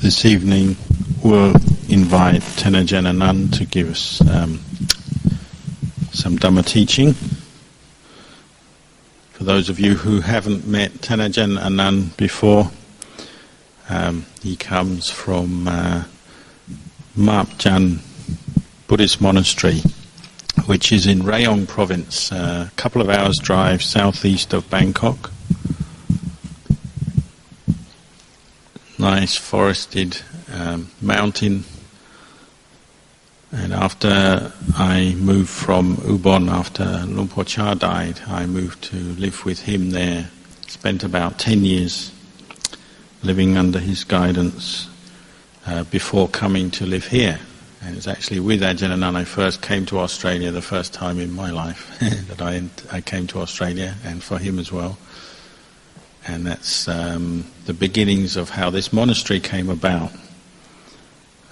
This evening we'll invite Tenajan Anan to give us some Dhamma teaching. For those of you who haven't met Tenajan Anan before, he comes from Mapjan Buddhist Monastery, which is in Rayong province, a couple of hours drive southeast of Bangkok. Nice forested mountain, and after I moved from Ubon, after Luang Cha died, I moved to live with him there. Spent about 10 years living under his guidance before coming to live here. And it's actually with Ajahn Anan I first came to Australia, the first time in my life that I came to Australia, and for him as well. And that's the beginnings of how this monastery came about.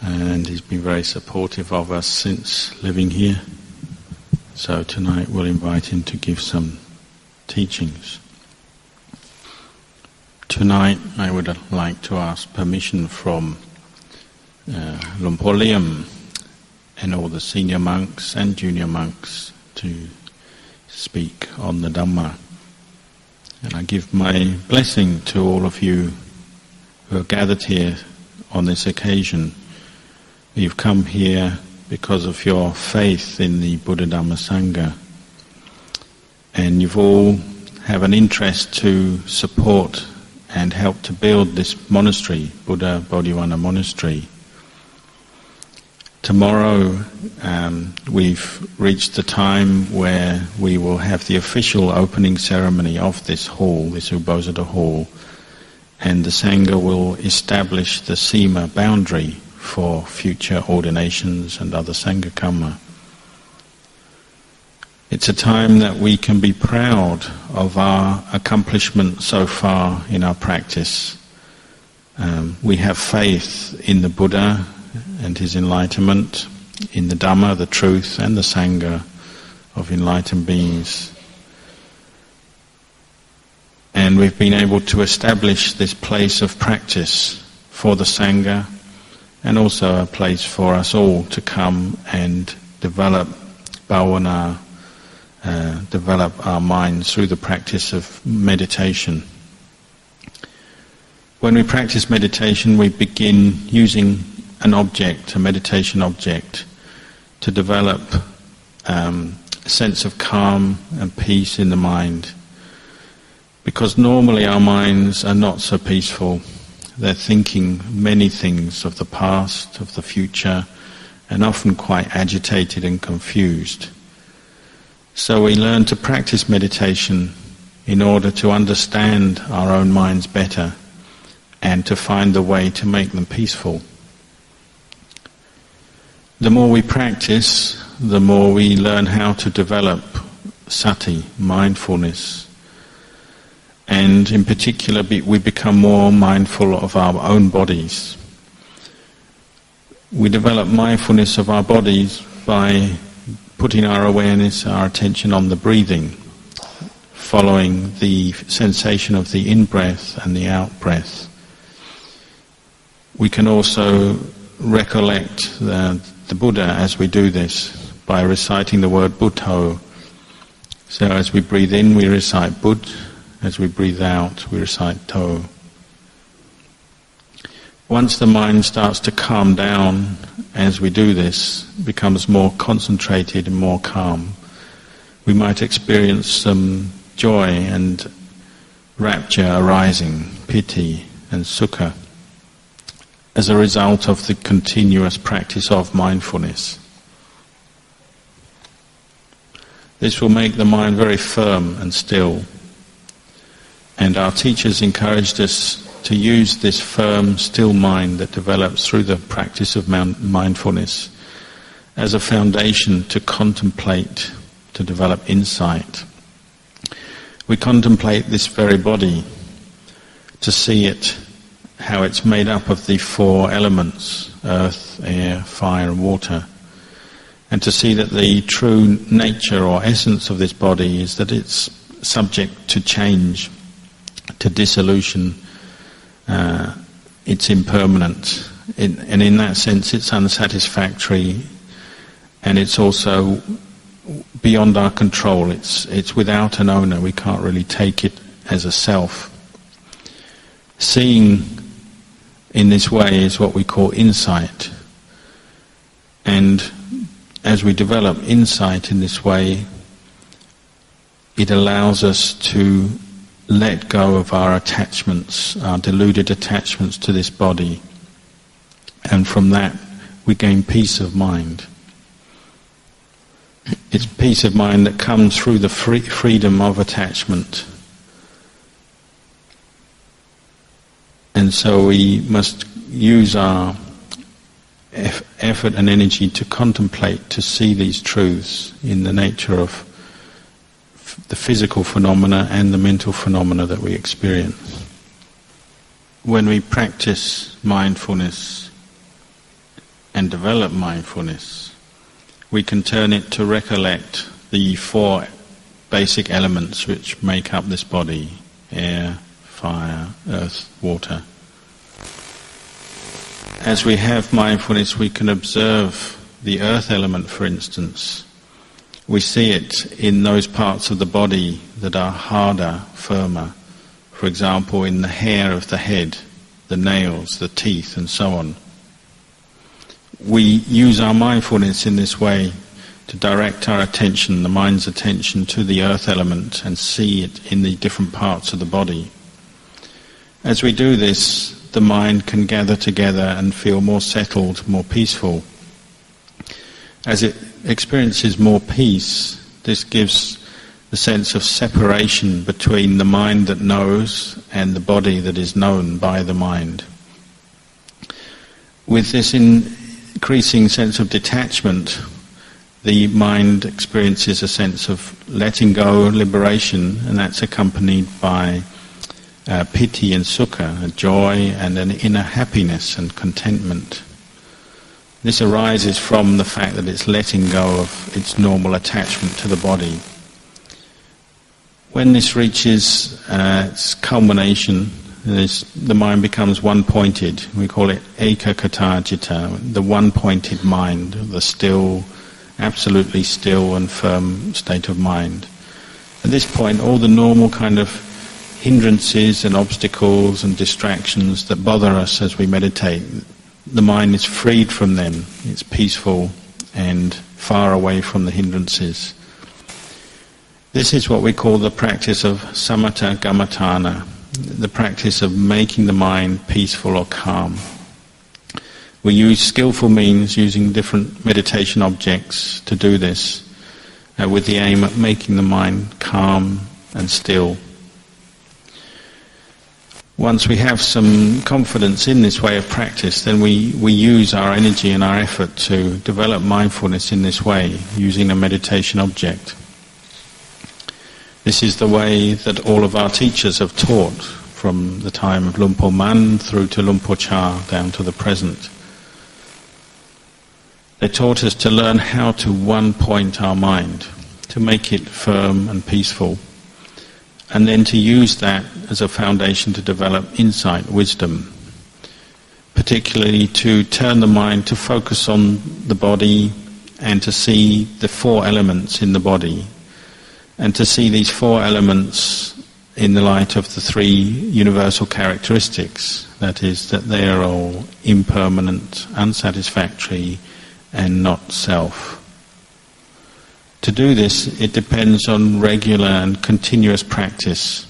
And he's been very supportive of us since living here. So tonight we'll invite him to give some teachings. Tonight I would like to ask permission from Luang Liam and all the senior monks and junior monks to speak on the Dhamma. And I give my blessing to all of you who are gathered here on this occasion. You've come here because of your faith in the Buddha Dhamma Sangha. And you've all have an interest to support and help to build this monastery, Buddha Bodhivana Monastery. Tomorrow we've reached the time where we will have the official opening ceremony of this hall, this Ubosita hall, and the Sangha will establish the Sima boundary for future ordinations and other Sangha Karma. It's a time that we can be proud of our accomplishment so far in our practice. We have faith in the Buddha and his enlightenment, in the Dhamma, the truth, and the Sangha of enlightened beings. And we've been able to establish this place of practice for the Sangha, and also a place for us all to come and develop bhavana, develop our minds through the practice of meditation. When we practice meditation, we begin using an object, a meditation object, to develop a sense of calm and peace in the mind. Because normally our minds are not so peaceful. They're thinking many things of the past, of the future, and often quite agitated and confused. So we learn to practice meditation in order to understand our own minds better and to find the way to make them peaceful. The more we practice, the more we learn how to develop sati, mindfulness. And in particular, we become more mindful of our own bodies. We develop mindfulness of our bodies by putting our awareness, our attention on the breathing, following the sensation of the in-breath and the out-breath. We can also recollect the Buddha as we do this by reciting the word Buddho. So as we breathe in, we recite Bud. As we breathe out, we recite To. Once the mind starts to calm down as we do this, becomes more concentrated and more calm, we might experience some joy and rapture arising, piti and sukha, as a result of the continuous practice of mindfulness. This will make the mind very firm and still. And our teachers encouraged us to use this firm, still mind that develops through the practice of mindfulness as a foundation to contemplate, to develop insight. We contemplate this very body, to see it, how it's made up of the four elements, earth, air, fire and water, and to see that the true nature or essence of this body is that it's subject to change, to dissolution, it's impermanent. And in that sense it's unsatisfactory, and it's also beyond our control. It's without an owner. We can't really take it as a self. Seeing in this way is what we call insight. And as we develop insight in this way, it allows us to let go of our attachments, our deluded attachments to this body. And from that we gain peace of mind. It's peace of mind that comes through the freedom of attachment. And so we must use our effort and energy to contemplate, to see these truths in the nature of the physical phenomena and the mental phenomena that we experience. When we practice mindfulness and develop mindfulness, we can turn it to recollect the four basic elements which make up this body: air, fire, earth, water. As we have mindfulness, we can observe the earth element, for instance. We see it in those parts of the body that are harder, firmer. For example, in the hair of the head, the nails, the teeth, and so on. We use our mindfulness in this way to direct our attention, the mind's attention, to the earth element and see it in the different parts of the body. As we do this, the mind can gather together and feel more settled, more peaceful. As it experiences more peace, this gives the sense of separation between the mind that knows and the body that is known by the mind. With this increasing sense of detachment, the mind experiences a sense of letting go, liberation, and that's accompanied by piti and sukha, a joy and an inner happiness and contentment. This arises from the fact that it's letting go of its normal attachment to the body. When this reaches its culmination, the mind becomes one-pointed. We call it ekakata citta, the one-pointed mind, the still, absolutely still and firm state of mind. At this point, all the normal kind of hindrances and obstacles and distractions that bother us as we meditate, the mind is freed from them. It's peaceful and far away from the hindrances. This is what we call the practice of samatha gammatthana, the practice of making the mind peaceful or calm. We use skillful means, using different meditation objects to do this, with the aim of making the mind calm and still. Once we have some confidence in this way of practice, then we use our energy and our effort to develop mindfulness in this way, using a meditation object. This is the way that all of our teachers have taught, from the time of Luang Por Man through to Luang Por Chah, down to the present. They taught us to learn how to one-point our mind, to make it firm and peaceful, and then to use that as a foundation to develop insight, wisdom, particularly to turn the mind to focus on the body and to see the four elements in the body, and to see these four elements in the light of the three universal characteristics, that is, that they are all impermanent, unsatisfactory, and not self. To do this, it depends on regular and continuous practice.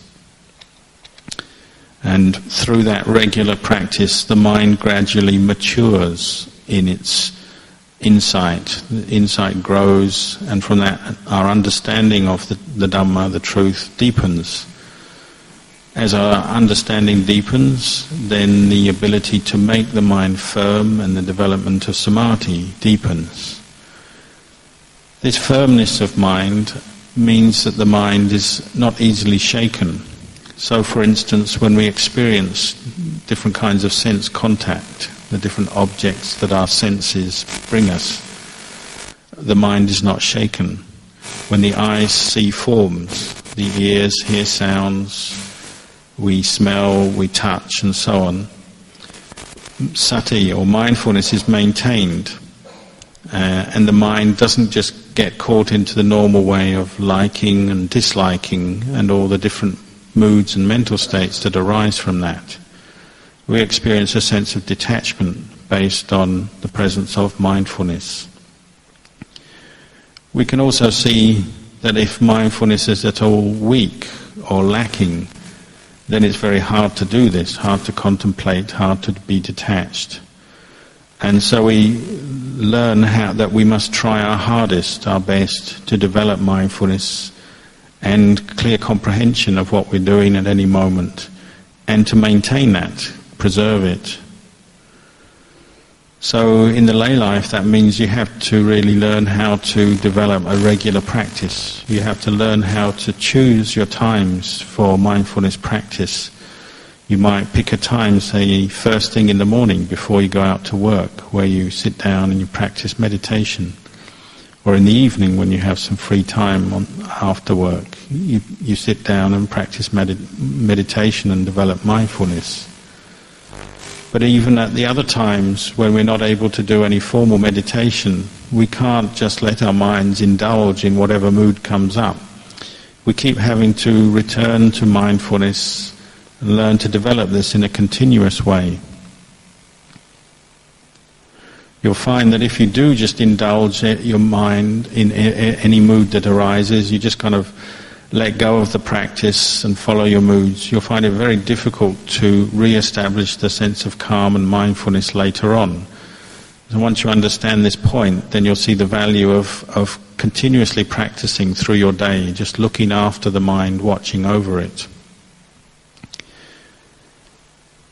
And through that regular practice, the mind gradually matures in its insight. The insight grows, and from that our understanding of the Dhamma, the truth, deepens. As our understanding deepens, then the ability to make the mind firm and the development of samadhi deepens. This firmness of mind means that the mind is not easily shaken. So, for instance, when we experience different kinds of sense contact, the different objects that our senses bring us, the mind is not shaken. When the eyes see forms, the ears hear sounds, we smell, we touch, and so on, sati or mindfulness is maintained, and the mind doesn't just get caught into the normal way of liking and disliking and all the different moods and mental states that arise from that, we experience a sense of detachment based on the presence of mindfulness. We can also see that if mindfulness is at all weak or lacking, then it's very hard to do this, hard to contemplate, hard to be detached. And so we learn that we must try our hardest, our best, to develop mindfulness and clear comprehension of what we're doing at any moment, and to maintain that, preserve it. So in the lay life, that means you have to really learn how to develop a regular practice. You have to learn how to choose your times for mindfulness practice. You might pick a time, say, first thing in the morning before you go out to work, where you sit down and you practice meditation. Or in the evening when you have some free time after work, you sit down and practice meditation and develop mindfulness. But even at the other times when we're not able to do any formal meditation, we can't just let our minds indulge in whatever mood comes up. We keep having to return to mindfulness and learn to develop this in a continuous way. You'll find that if you do just indulge your mind in any mood that arises, you just kind of let go of the practice and follow your moods, you'll find it very difficult to re-establish the sense of calm and mindfulness later on. So once you understand this point, then you'll see the value of continuously practicing through your day, just looking after the mind, watching over it.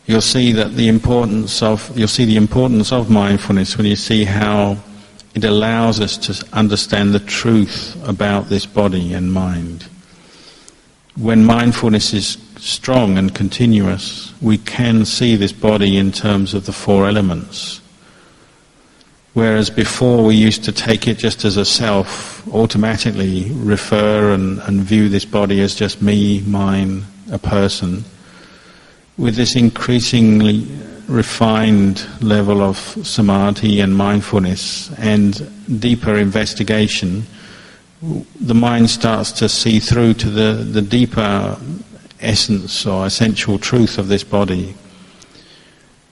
You'll see the importance of mindfulness when you see how it allows us to understand the truth about this body and mind. When mindfulness is strong and continuous, we can see this body in terms of the four elements. Whereas before we used to take it just as a self, automatically refer and view this body as just me, mine, a person. With this increasingly refined level of samadhi and mindfulness and deeper investigation, the mind starts to see through to the deeper essence or essential truth of this body.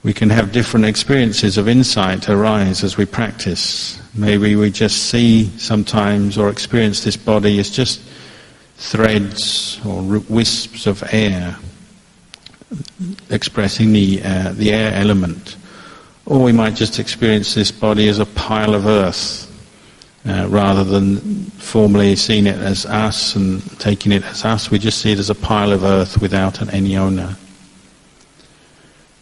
We can have different experiences of insight arise as we practice. Maybe we just see sometimes or experience this body as just threads or wisps of air, expressing the air element. Or we might just experience this body as a pile of earth, rather than formally seeing it as us and taking it as us. We just see it as a pile of earth without any owner.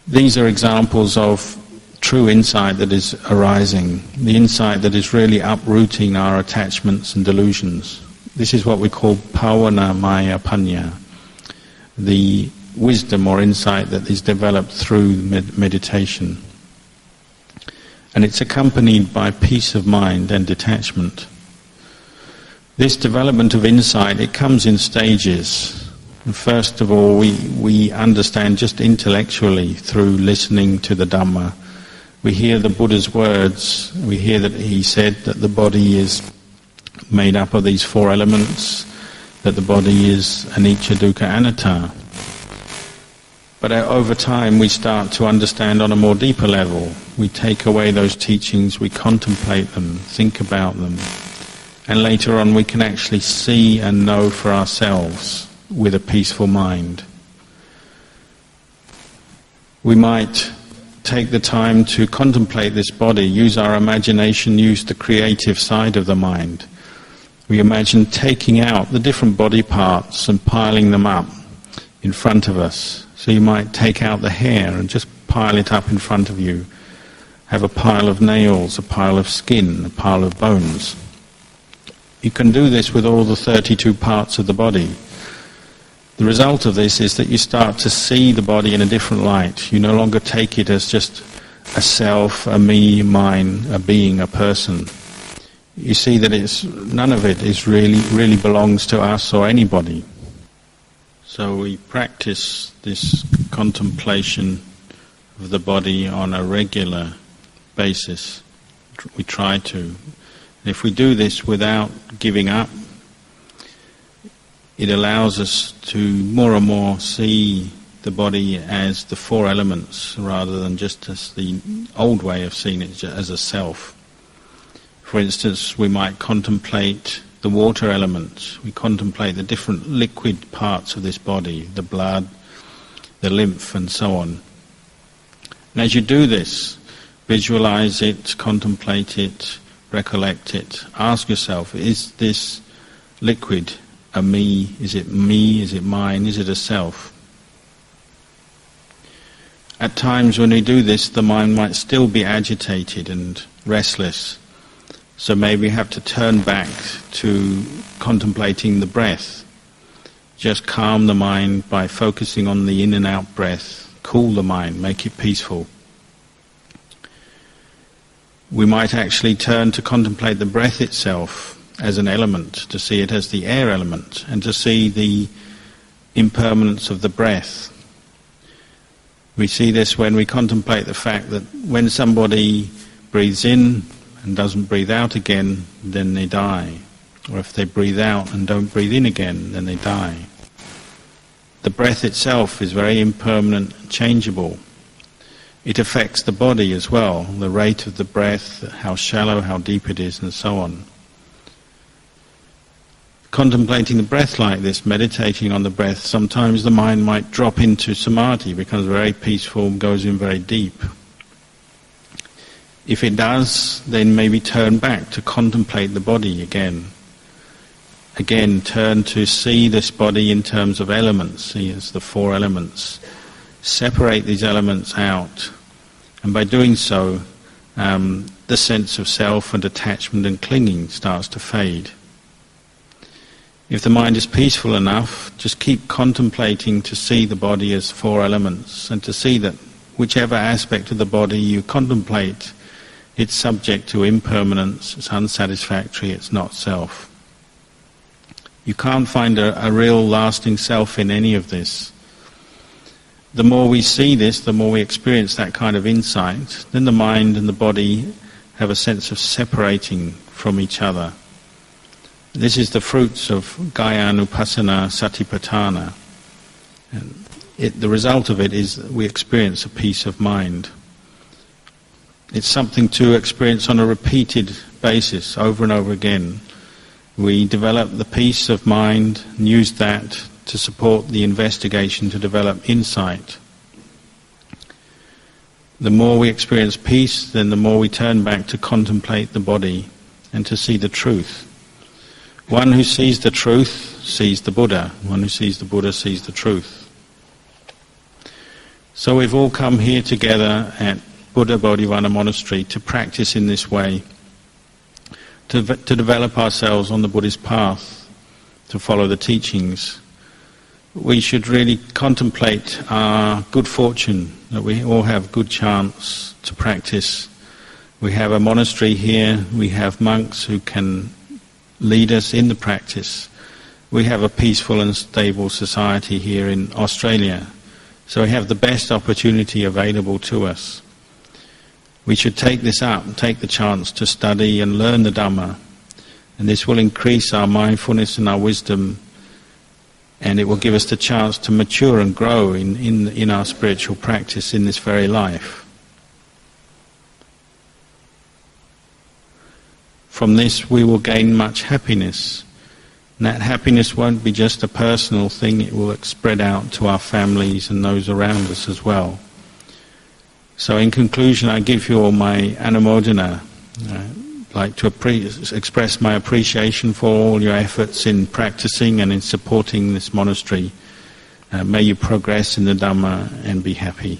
These are examples of true insight that is arising, the insight that is really uprooting our attachments and delusions. This is what we call Pavana Maya Panya, the wisdom or insight that is developed through meditation. And it's accompanied by peace of mind and detachment. This development of insight, it comes in stages. And first of all, we understand just intellectually through listening to the Dhamma. We hear the Buddha's words. We hear that he said that the body is made up of these four elements, that the body is anicca, dukkha, anatta. But over time we start to understand on a more deeper level. We take away those teachings, we contemplate them, think about them, and later on we can actually see and know for ourselves with a peaceful mind. We might take the time to contemplate this body, use our imagination, use the creative side of the mind. We imagine taking out the different body parts and piling them up in front of us. So you might take out the hair and just pile it up in front of you. Have a pile of nails, a pile of skin, a pile of bones. You can do this with all the 32 parts of the body. The result of this is that you start to see the body in a different light. You no longer take it as just a self, a me, mine, a being, a person. You see that none of it is really belongs to us or anybody. So we practice this contemplation of the body on a regular basis. We try to. If we do this without giving up, it allows us to more and more see the body as the four elements rather than just as the old way of seeing it as a self. For instance, we might contemplate the water element. We contemplate the different liquid parts of this body, the blood, the lymph, and so on. And as you do this, visualize it, contemplate it, recollect it. Ask yourself, is this liquid a me? Is it me? Is it mine? Is it a self? At times when we do this, the mind might still be agitated and restless. So maybe we have to turn back to contemplating the breath. Just calm the mind by focusing on the in and out breath. Cool the mind, make it peaceful. We might actually turn to contemplate the breath itself as an element, to see it as the air element, and to see the impermanence of the breath. We see this when we contemplate the fact that when somebody breathes in and doesn't breathe out again, then they die. Or if they breathe out and don't breathe in again, then they die. The breath itself is very impermanent and changeable. It affects the body as well, the rate of the breath, how shallow, how deep it is, and so on. Contemplating the breath like this, meditating on the breath, sometimes the mind might drop into samadhi, becomes very peaceful, goes in very deep. If it does, then maybe turn back to contemplate the body again. Again, turn to see this body in terms of elements, see as the four elements. Separate these elements out, and by doing so, the sense of self and attachment and clinging starts to fade. If the mind is peaceful enough, just keep contemplating to see the body as four elements, and to see that whichever aspect of the body you contemplate, it's subject to impermanence, it's unsatisfactory, it's not self. You can't find a real lasting self in any of this. The more we see this, the more we experience that kind of insight, then the mind and the body have a sense of separating from each other. This is the fruits of Gaya-nupassana Satipatthana. And the result of it is that we experience a peace of mind. It's something to experience on a repeated basis, over and over again. We develop the peace of mind and use that to support the investigation to develop insight. The more we experience peace, then the more we turn back to contemplate the body and to see the truth. One who sees the truth sees the Buddha. One who sees the Buddha sees the truth. So we've all come here together at Buddha Bodhivana Monastery to practice in this way, to develop ourselves on the Buddhist path, to follow the teachings. We should really contemplate our good fortune, that we all have good chance to practice. We have a monastery here, we have monks who can lead us in the practice. We have a peaceful and stable society here in Australia, so we have the best opportunity available to us. We should take this up, take the chance to study and learn the Dhamma, and this will increase our mindfulness and our wisdom, and it will give us the chance to mature and grow in our spiritual practice in this very life. From this we will gain much happiness. And that happiness won't be just a personal thing, it will spread out to our families and those around us as well. So in conclusion, I give you all my anumodana. I'd like to express my appreciation for all your efforts in practicing and in supporting this monastery. May you progress in the Dhamma and be happy.